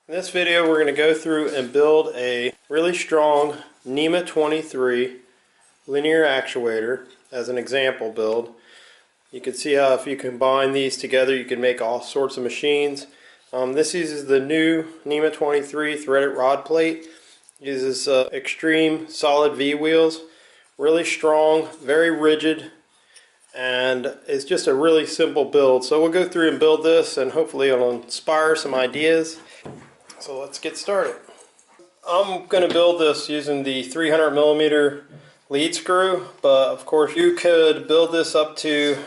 In this video we're going to go through and build a really strong NEMA 23 linear actuator as an example build. You can see how if you combine these together you can make all sorts of machines. This uses the new NEMA 23 threaded rod plate. It uses extreme solid V wheels, really strong, very rigid, and it's just a really simple build. So we'll go through and build this and hopefully it'll inspire some ideas. So let's get started. I'm going to build this using the 300mm lead screw, but of course you could build this up to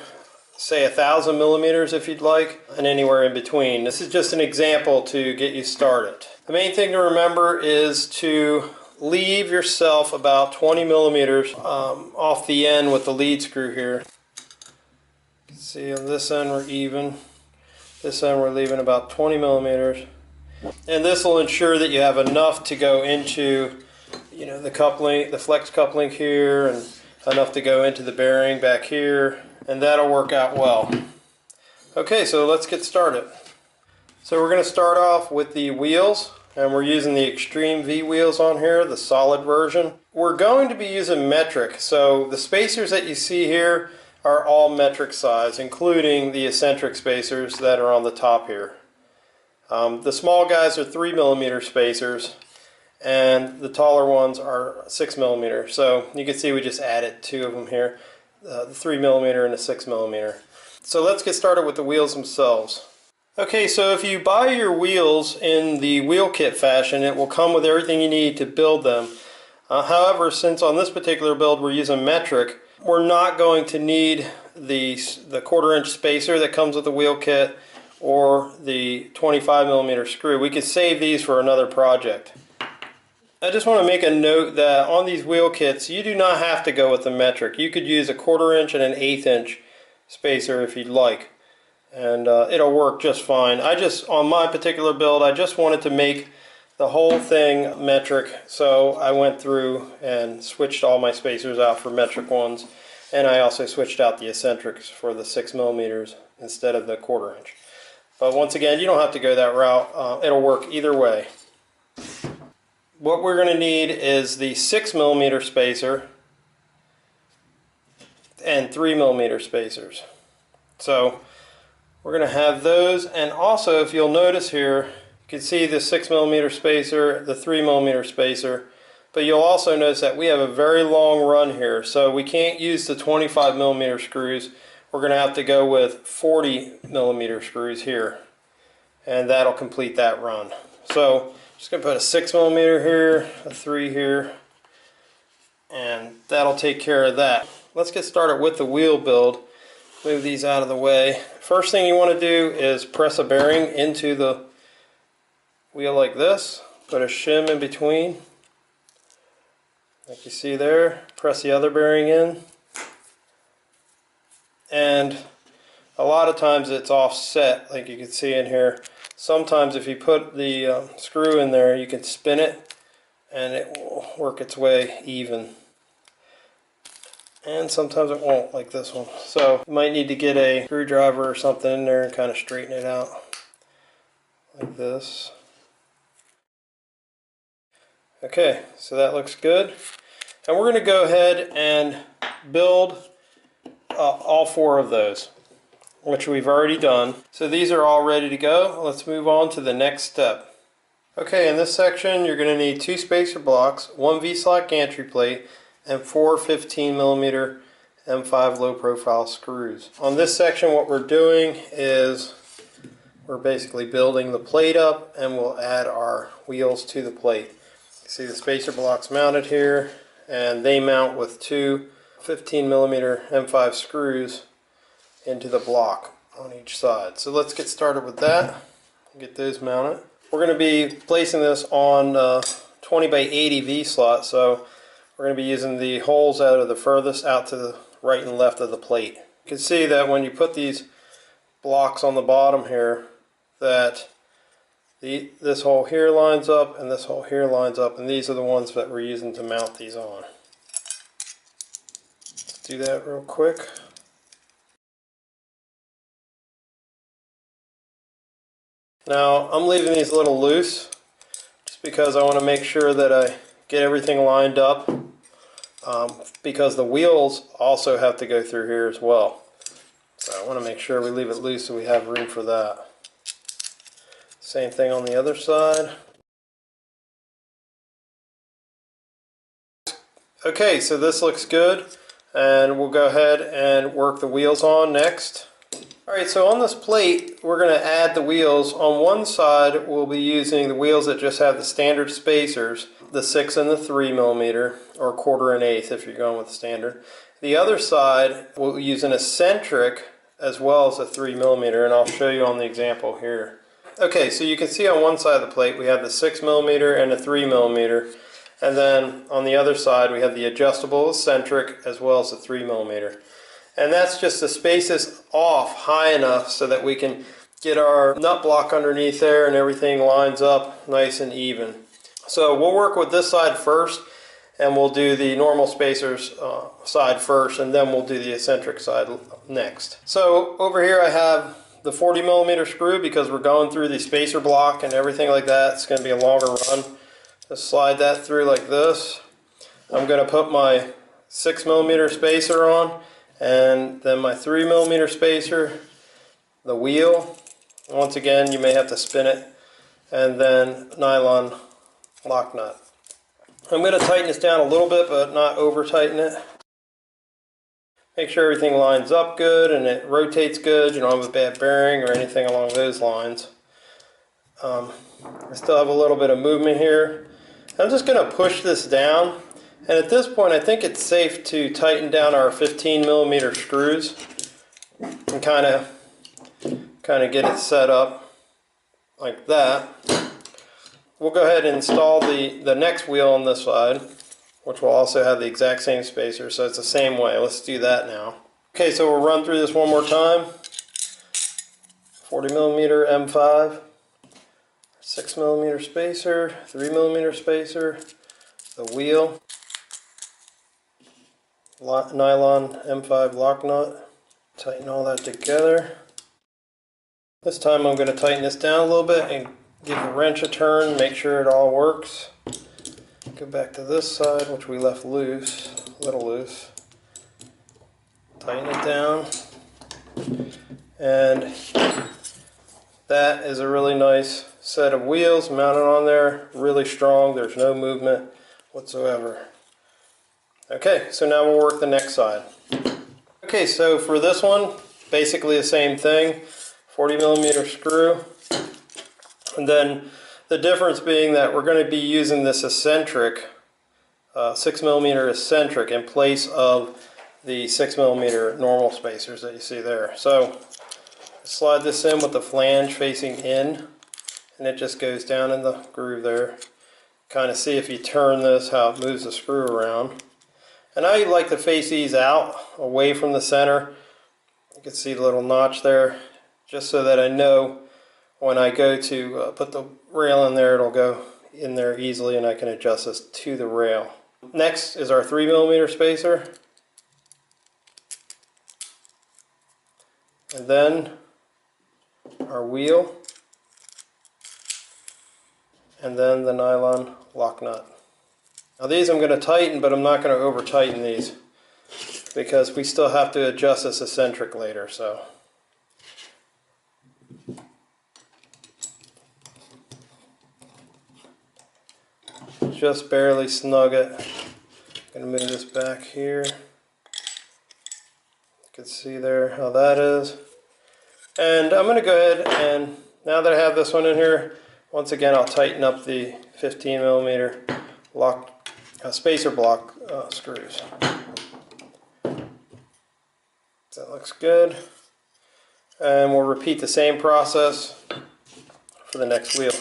say 1000 millimeters if you'd like, and anywhere in between. This is just an example to get you started. The main thing to remember is to leave yourself about 20 millimeters off the end with the lead screw here. You can see on this end we're even. This end we're leaving about 20 millimeters. And this will ensure that you have enough to go into, the coupling, the flex coupling here, and enough to go into the bearing back here, and that'll work out well. Okay, so let's get started. So we're going to start off with the wheels, and we're using the Extreme V wheels on here, the solid version. We're going to be using metric, so the spacers that you see here are all metric size, including the eccentric spacers that are on the top here. The small guys are 3mm spacers, and the taller ones are 6mm. So you can see we just added two of them here, the 3mm and the 6mm. So let's get started with the wheels themselves. Okay, so if you buy your wheels in the wheel kit fashion, it will come with everything you need to build them. However, since on this particular build we're using metric, we're not going to need the 1/4" spacer that comes with the wheel kit or the 25mm screw. We could save these for another project. I just want to make a note that on these wheel kits you do not have to go with the metric. You could use a 1/4" and an 1/8" spacer if you'd like, and it'll work just fine. On my particular build, I just wanted to make the whole thing metric, so I went through and switched all my spacers out for metric ones, and I also switched out the eccentrics for the 6mm instead of the 1/4". But once again, you don't have to go that route. It'll work either way. What we're going to need is the 6mm spacer and 3mm spacers. So we're going to have those, and also if you'll notice here, you can see the 6mm spacer, the 3mm spacer, but you'll also notice that we have a very long run here, so we can't use the 25mm screws. We're going to have to go with 40mm screws here, and that'll complete that run. So just going to put a 6mm here, a 3 here, and that'll take care of that. Let's get started with the wheel build. Move these out of the way. First thing you want to do is press a bearing into the wheel like this. Put a shim in between, like you see there. Press the other bearing in. And a lot of times it's offset, like you can see in here. Sometimes if you put the screw in there, you can spin it and it will work its way even. And sometimes it won't, like this one. So you might need to get a screwdriver or something in there and kind of straighten it out like this. Okay, so that looks good. And we're going to go ahead and build all 4 of those, which we've already done. So these are all ready to go. Let's move on to the next step. Okay, in this section you're going to need 2 spacer blocks, 1 V-slot gantry plate, and 4 15mm M5 low profile screws. On this section what we're doing is we're basically building the plate up, and we'll add our wheels to the plate. You see the spacer blocks mounted here, and they mount with 2 15mm M5 screws into the block on each side. So let's get started with that. Get those mounted. We're going to be placing this on 20x80 V-slot, so we're going to be using the holes out of the furthest out to the right and left of the plate. You can see that when you put these blocks on the bottom here, that this hole here lines up and this hole here lines up, and these are the ones that we're using to mount these on. Let's do that real quick. Now I'm leaving these a little loose just because I want to make sure that I get everything lined up, because the wheels also have to go through here as well. So I want to make sure we leave it loose so we have room for that. Same thing on the other side. Okay, so this looks good, and we'll go ahead and work the wheels on next. Alright, so on this plate we're going to add the wheels. On one side we'll be using the wheels that just have the standard spacers, the 6 and the 3 millimeter, or 1/4 and 1/8 if you're going with standard. The other side we'll use an eccentric as well as a 3 millimeter, and I'll show you on the example here. Okay, so you can see on one side of the plate we have the 6 millimeter and the 3 millimeter, and then on the other side we have the adjustable eccentric as well as the 3 millimeter. And that's just the spaces off high enough so that we can get our nut block underneath there and everything lines up nice and even. So we'll work with this side first, and we'll do the normal spacers side first, and then we'll do the eccentric side next. So over here I have the 40 millimeter screw because we're going through the spacer block and everything like that. It's going to be a longer run. Just slide that through like this. I'm going to put my 6 millimeter spacer on, and then my 3 millimeter spacer, the wheel. Once again, you may have to spin it, and then nylon lock nut. I'm going to tighten this down a little bit, but not over tighten it. Make sure everything lines up good and it rotates good. You don't have a bad bearing or anything along those lines. I still have a little bit of movement here. I'm just going to push this down. And at this point, I think it's safe to tighten down our 15 millimeter screws and kind of get it set up like that. We'll go ahead and install the next wheel on this side, which will also have the exact same spacer, so it's the same way. Let's do that now. Okay, so we'll run through this one more time. 40 millimeter M5, 6 millimeter spacer, 3 millimeter spacer, the wheel, nylon M5 lock nut. Tighten all that together. This time I'm going to tighten this down a little bit and give the wrench a turn, make sure it all works. Go back to this side, which we left loose, a little loose. Tighten it down. And that is a really nice set of wheels mounted on there, really strong. There's no movement whatsoever. Okay, so now we'll work the next side. Okay, so for this one, basically the same thing. 40 millimeter screw. And then the difference being that we're going to be using this eccentric, 6 millimeter eccentric, in place of the 6 millimeter normal spacers that you see there. So slide this in with the flange facing in, and it just goes down in the groove there. Kind of see if you turn this how it moves the screw around. And I like to face these out away from the center. You can see the little notch there, just so that I know when I go to put the rail in there, it'll go in there easily and I can adjust this to the rail. Next is our 3 millimeter spacer. And then our wheel. And then the nylon lock nut. Now these I'm going to tighten, but I'm not going to over tighten these because we still have to adjust this eccentric later. So just barely snug it. I'm going to move this back here. You can see there how that is. And I'm going to go ahead and, now that I have this one in here, once again I'll tighten up the 15 millimeter lock spacer block screws. That looks good. And we'll repeat the same process for the next wheel.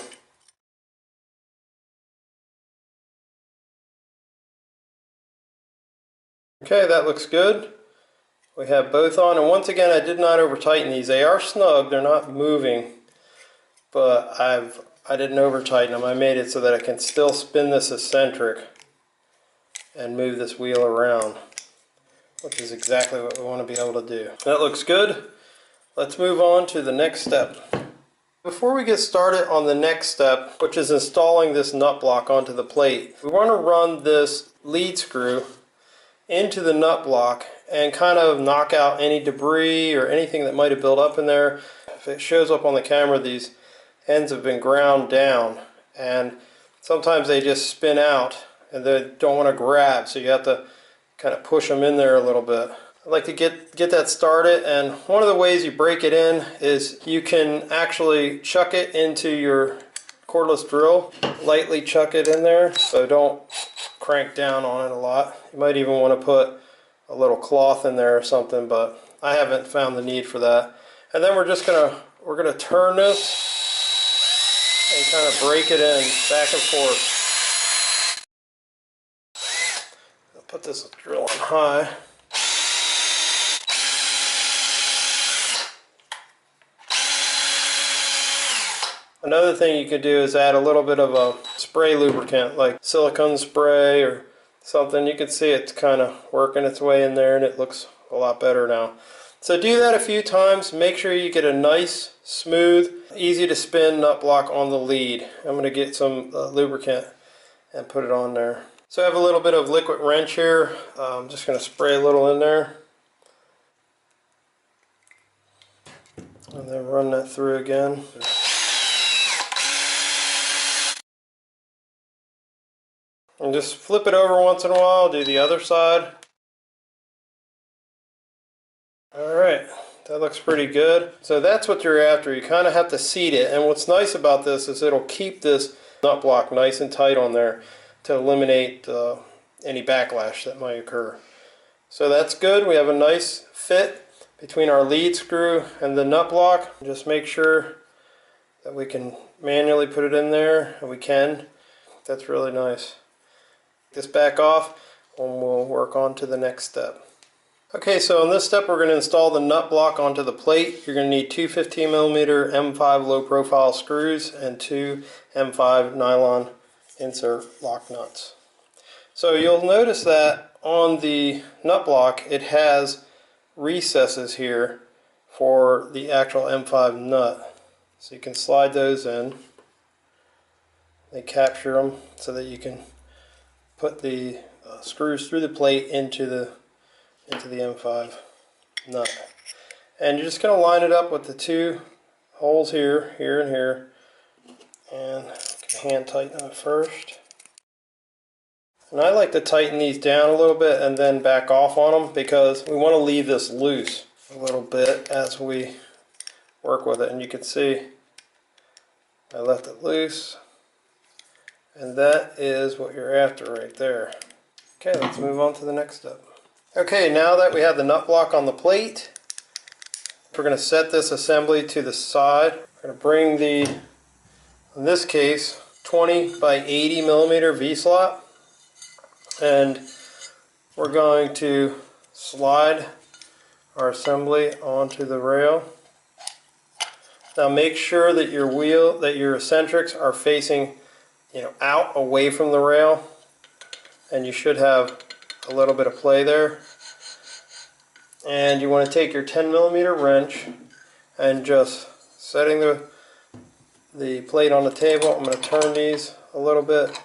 Okay, that looks good. We have both on, and once again I did not over tighten these. They are snug, they're not moving, but I didn't over tighten them. I made it so that I can still spin this eccentric and move this wheel around, which is exactly what we want to be able to do. That looks good. Let's move on to the next step. Before we get started on the next step, which is installing this nut block onto the plate, we want to run this lead screw into the nut block and kind of knock out any debris or anything that might have built up in there. If it shows up on the camera, these ends have been ground down and sometimes they just spin out and they don't want to grab, so you have to kind of push them in there a little bit. I'd like to get that started, and one of the ways you break it in is you can actually chuck it into your cordless drill. Lightly chuck it in there, so don't crank down on it a lot. You might even want to put a little cloth in there or something, but I haven't found the need for that. And then we're gonna turn this and kind of break it in back and forth. I'll put this drill on high. Another thing you could do is add a little bit of a spray lubricant, like silicone spray or something. You can see it's kind of working its way in there and it looks a lot better now. So do that a few times. Make sure you get a nice, smooth, easy to spin nut block on the lead. I'm going to get some lubricant and put it on there. So I have a little bit of liquid wrench here. I'm just going to spray a little in there. And then run that through again. And just flip it over once in a while, do the other side. Alright, that looks pretty good. So that's what you're after. You kind of have to seat it. And what's nice about this is it'll keep this nut block nice and tight on there to eliminate any backlash that might occur. So that's good. We have a nice fit between our lead screw and the nut block. Just make sure that we can manually put it in there, and we can. That's really nice. This back off and we'll work on to the next step. Okay, so in this step we're going to install the nut block onto the plate. You're going to need two 15mm M5 low profile screws and two M5 nylon insert lock nuts. So you'll notice that on the nut block it has recesses here for the actual M5 nut. So you can slide those in. They capture them so that you can put the screws through the plate into the M5 nut. And you're just going to line it up with the two holes here and here. And hand tighten it first. And I like to tighten these down a little bit and then back off on them because we want to leave this loose a little bit as we work with it. And you can see I left it loose. And that is what you're after right there. Okay, let's move on to the next step. Okay, now that we have the nut block on the plate, we're going to set this assembly to the side. We're going to bring the, in this case, 20 by 80 millimeter V-slot, and we're going to slide our assembly onto the rail. Now make sure that your eccentrics are facing out away from the rail, and you should have a little bit of play there. And you want to take your 10mm wrench and just setting the plate on the table. I'm going to turn these a little bit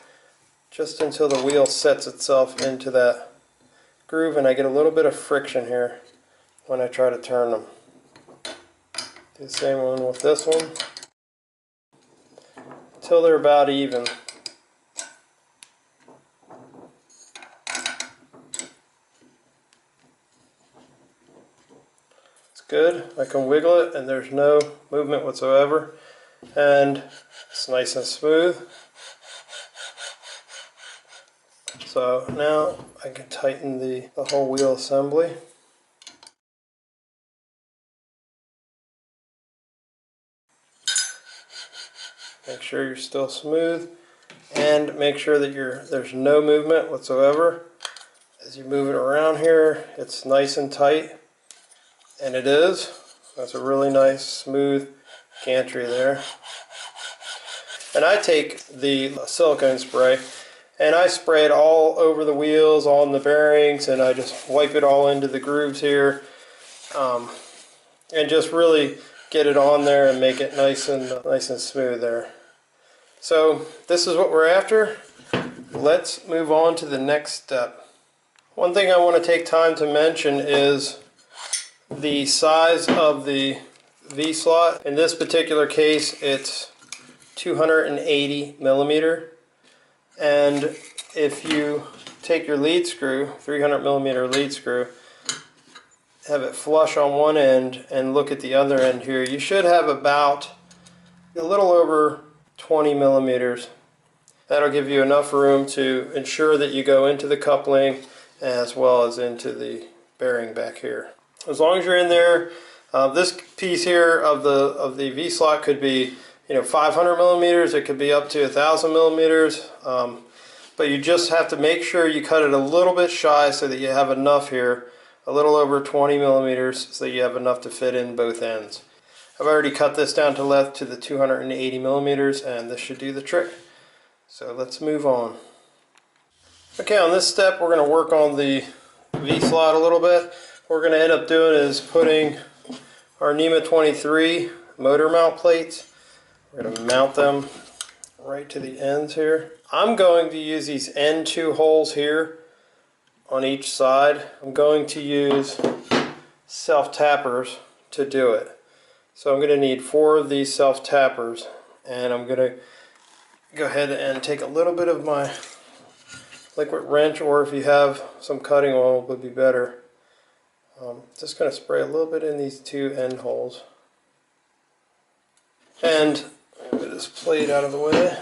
just until the wheel sets itself into that groove, and I get a little bit of friction here when I try to turn them. Do the same one with this one until they're about even. It's good. I can wiggle it and there's no movement whatsoever, and it's nice and smooth. So now I can tighten the whole wheel assembly. Make sure you're still smooth, and make sure that there's no movement whatsoever. As you move it around here, it's nice and tight, and it is. That's a really nice smooth gantry there. And I take the silicone spray and I spray it all over the wheels, all in the bearings, and I just wipe it all into the grooves here, and just really get it on there and make it nice and smooth there. So this is what we're after. Let's move on to the next step. One thing I want to take time to mention is the size of the V-slot. In this particular case, it's 280 millimeter. And if you take your lead screw, 300 millimeter lead screw, have it flush on one end and look at the other end here, you should have about a little over 20 millimeters. That'll give you enough room to ensure that you go into the coupling as well as into the bearing back here. As long as you're in there, this piece here of the V-slot could be 500 millimeters, it could be up to 1,000 millimeters, but you just have to make sure you cut it a little bit shy so that you have enough here, a little over 20 millimeters, so that you have enough to fit in both ends. I've already cut this down to length to the 280 millimeters, and this should do the trick. So let's move on. Okay, on this step we're going to work on the V-slot a little bit. What we're going to end up doing is putting our NEMA 23 motor mount plates. We're going to mount them right to the ends here. I'm going to use these end two holes here on each side. I'm going to use self-tappers to do it. So I'm going to need 4 of these self-tappers, and I'm going to go ahead and take a little bit of my liquid wrench, or if you have some cutting oil would be better. Just going to spray a little bit in these two end holes. And move this plate out of the way.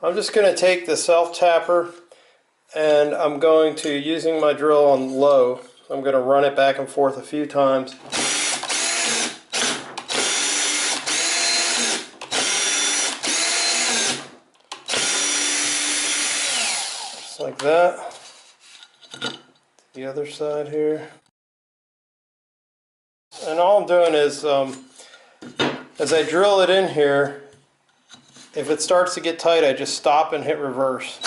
I'm just going to take the self-tapper and I'm going to, using my drill on low, I'm going to run it back and forth a few times. Just like that. The other side here. And all I'm doing is, as I drill it in here, if it starts to get tight, I just stop and hit reverse.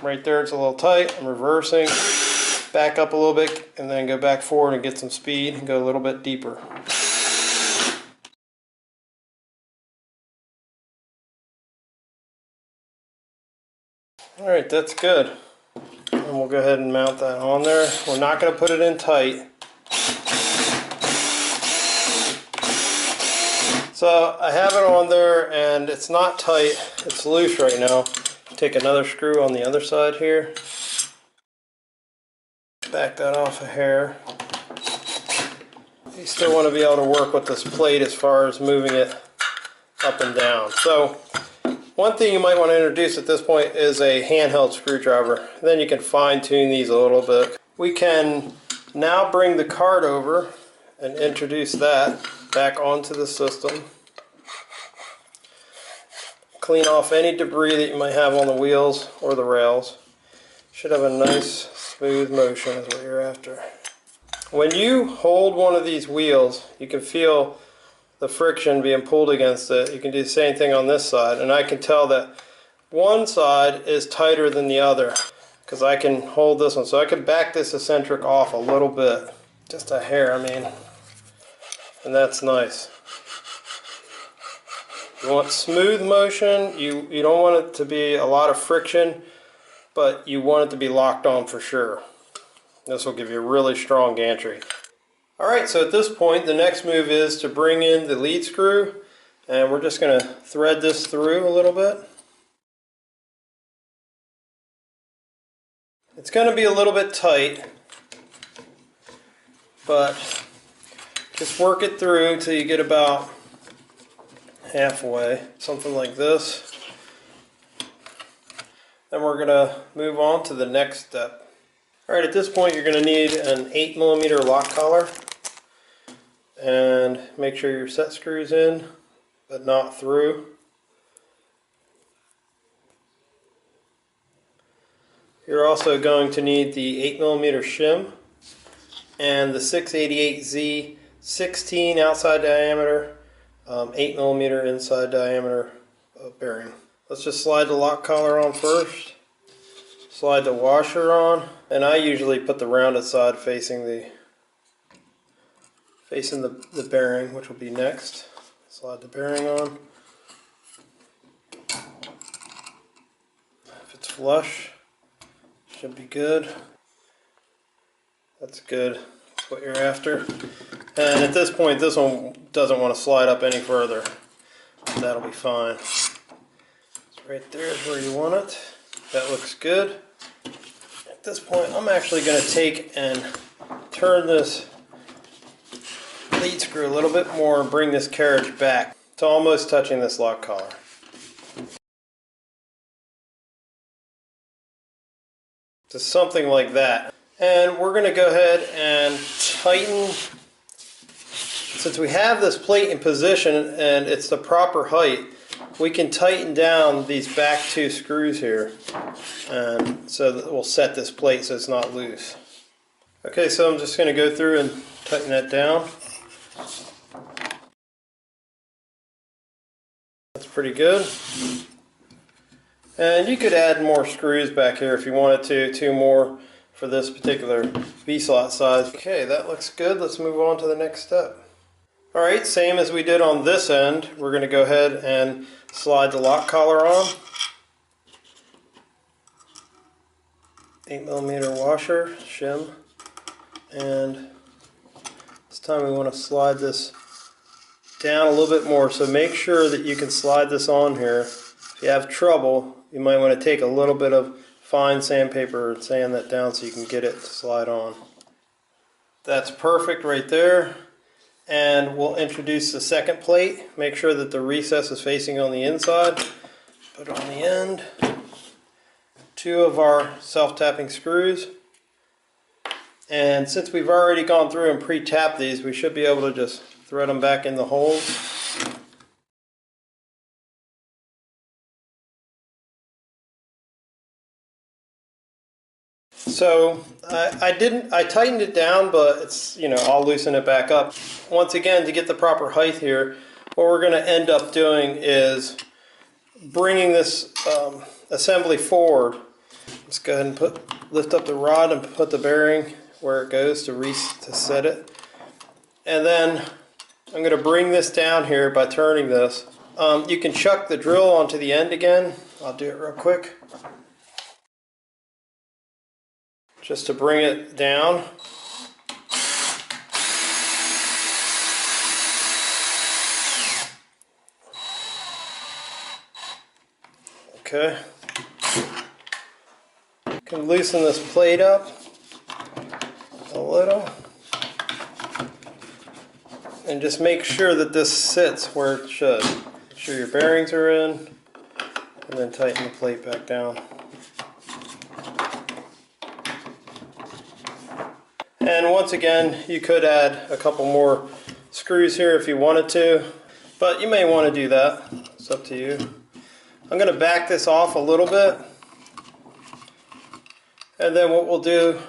Right there it's a little tight, I'm reversing, back up a little bit, and then go back forward and get some speed and go a little bit deeper. Alright, that's good. And we'll go ahead and mount that on there. We're not going to put it in tight. So I have it on there and it's not tight, it's loose right now. Take another screw on the other side here. Back that off a hair. You still want to be able to work with this plate as far as moving it up and down. So one thing you might want to introduce at this point is a handheld screwdriver. Then you can fine tune these a little bit. We can now bring the cart over and introduce that back onto the system. Clean off any debris that you might have on the wheels or the rails. Should have a nice smooth motion is what you're after. When you hold one of these wheels, you can feel the friction being pulled against it. You can do the same thing on this side, and I can tell that one side is tighter than the other because I can hold this one. So I can back this eccentric off a little bit, just a hair, I mean, and that's nice. You want smooth motion, you don't want it to be a lot of friction, but you want it to be locked on for sure. This will give you a really strong gantry. Alright, so at this point the next move is to bring in the lead screw, and we're just going to thread this through a little bit. It's going to be a little bit tight, but just work it through until you get about halfway, something like this. Then we're going to move on to the next step. Alright, at this point you're going to need an 8mm lock collar, and make sure your set screws in but not through. You're also going to need the 8mm shim and the 688Z 16 outside diameter, 8mm inside diameter bearing. Let's just slide the lock collar on first, slide the washer on, and I usually put the rounded side facing the facing the bearing, which will be next. Slide the bearing on. If it's flush, should be good. That's good. That's what you're after. And at this point, this one doesn't want to slide up any further. That'll be fine. So right there is where you want it. That looks good. At this point, I'm actually going to take and turn this lead screw a little bit more and bring this carriage back to almost touching this lock collar. To something like that. And we're going to go ahead and tighten. Since we have this plate in position and it's the proper height, we can tighten down these back two screws here, and so that we'll set this plate so it's not loose. Okay, so I'm just going to go through and tighten that down. That's pretty good. And you could add more screws back here if you wanted to, 2 more for this particular V-slot size. Okay, that looks good. Let's move on to the next step. Alright, same as we did on this end, we're going to go ahead and slide the lock collar on. 8mm washer, shim. And this time we want to slide this down a little bit more, so make sure that you can slide this on here. If you have trouble, you might want to take a little bit of fine sandpaper and sand that down so you can get it to slide on. That's perfect right there. And we'll introduce the second plate. Make sure that the recess is facing on the inside. Put on the end 2 of our self-tapping screws. And since we've already gone through and pre-tapped these, we should be able to just thread them back in the holes. So I tightened it down, but it's, I'll loosen it back up. Once again, to get the proper height here, what we're going to end up doing is bringing this assembly forward. Let's go ahead and lift up the rod and put the bearing where it goes to set it. And then I'm going to bring this down here by turning this. You can chuck the drill onto the end again. I'll do it real quick, just to bring it down. Okay. You can loosen this plate up a little and just make sure that this sits where it should. Make sure your bearings are in, and then tighten the plate back down. And once again, you could add a couple more screws here if you wanted to, but you may want to do that. It's up to you. I'm going to back this off a little bit, and then what we'll do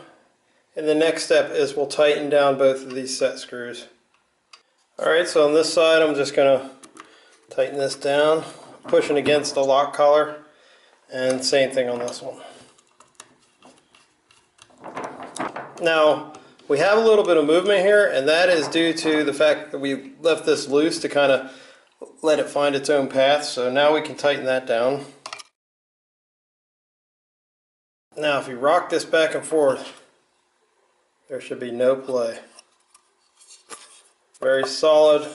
in the next step is we'll tighten down both of these set screws. Alright, so on this side I'm just going to tighten this down, pushing against the lock collar, and same thing on this one. Now, we have a little bit of movement here, and that is due to the fact that we left this loose to kind of let it find its own path. So now we can tighten that down. Now if you rock this back and forth, there should be no play. Very solid,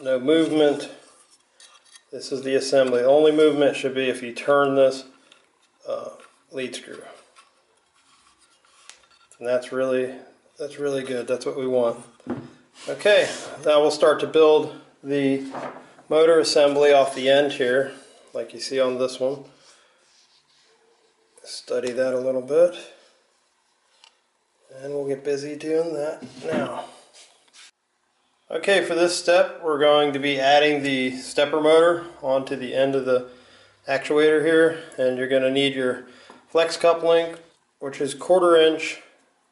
no movement. This is the assembly. The only movement should be if you turn this lead screw. And that's really good. That's what we want. Okay, now we'll start to build the motor assembly off the end here, like you see on this one. Study that a little bit, and we'll get busy doing that now. Okay, for this step we're going to be adding the stepper motor onto the end of the actuator here, and you're going to need your flex coupling, which is 1/4 inch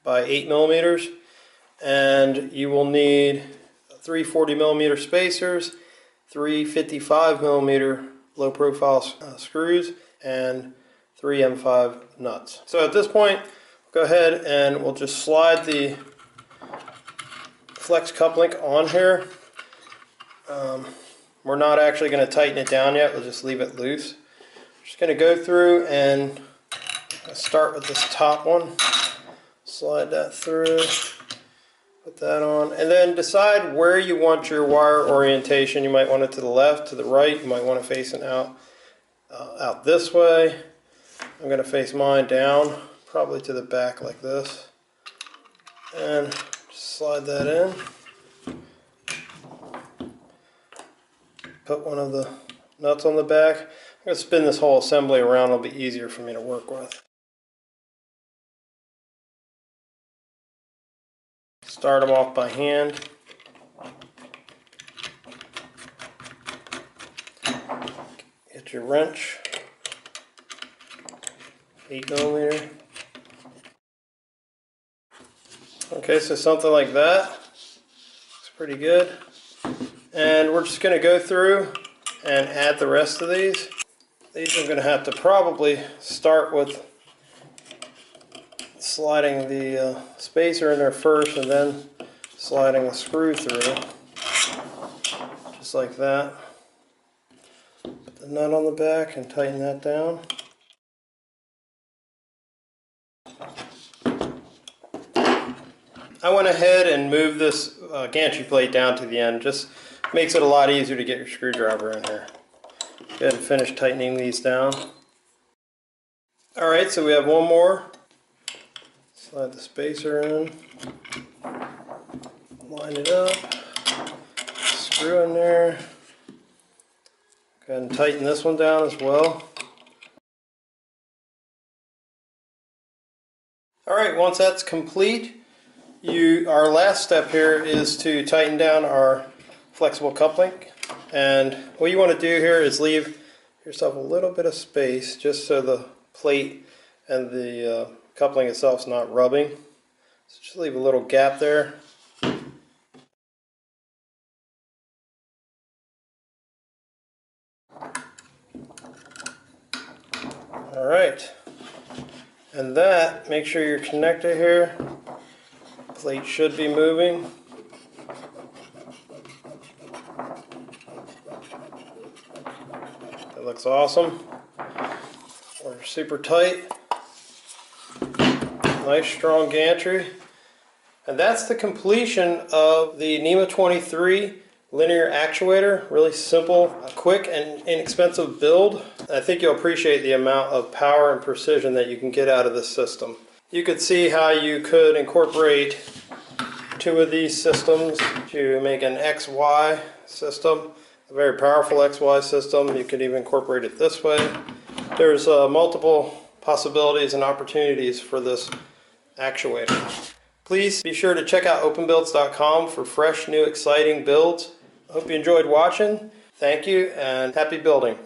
by 8 millimeters, and you will need 3 40mm spacers, 3 55mm low profile screws, and 3 M5 nuts. So at this point, go ahead and we'll just slide the flex coupling on here. We're not actually going to tighten it down yet, we'll just leave it loose. Just going to go through and start with this top one, slide that through, put that on, and then decide where you want your wire orientation. You might want it to the left, to the right, you might want it facing out this way. I'm going to face mine down, probably to the back like this, and just slide that in. Put one of the nuts on the back. I'm going to spin this whole assembly around, it'll be easier for me to work with. Start them off by hand. Get your wrench, 8mm. Okay, so something like that. Looks pretty good. And we're just going to go through and add the rest of these. These I'm going to have to probably start with sliding the spacer in there first and then sliding the screw through. Just like that. Put the nut on the back and tighten that down. I went ahead and moved this gantry plate down to the end. Just makes it a lot easier to get your screwdriver in here. Go ahead and finish tightening these down. Alright, so we have one more. Slide the spacer in. Line it up. Screw in there. Go ahead and tighten this one down as well. Alright, once that's complete, our last step here is to tighten down our flexible coupling, and what you want to do here is leave yourself a little bit of space just so the plate and the coupling itself is not rubbing. So just leave a little gap there. Alright, and that, make sure your connector here, plate should be moving. That looks awesome. We're super tight. Nice strong gantry. And that's the completion of the NEMA 23 linear actuator. Really simple, quick and inexpensive build. I think you'll appreciate the amount of power and precision that you can get out of this system. You could see how you could incorporate two of these systems to make an XY system, a very powerful XY system. You could even incorporate it this way. There's multiple possibilities and opportunities for this actuator. Please be sure to check out openbuilds.com for fresh, new, exciting builds. I hope you enjoyed watching. Thank you and happy building.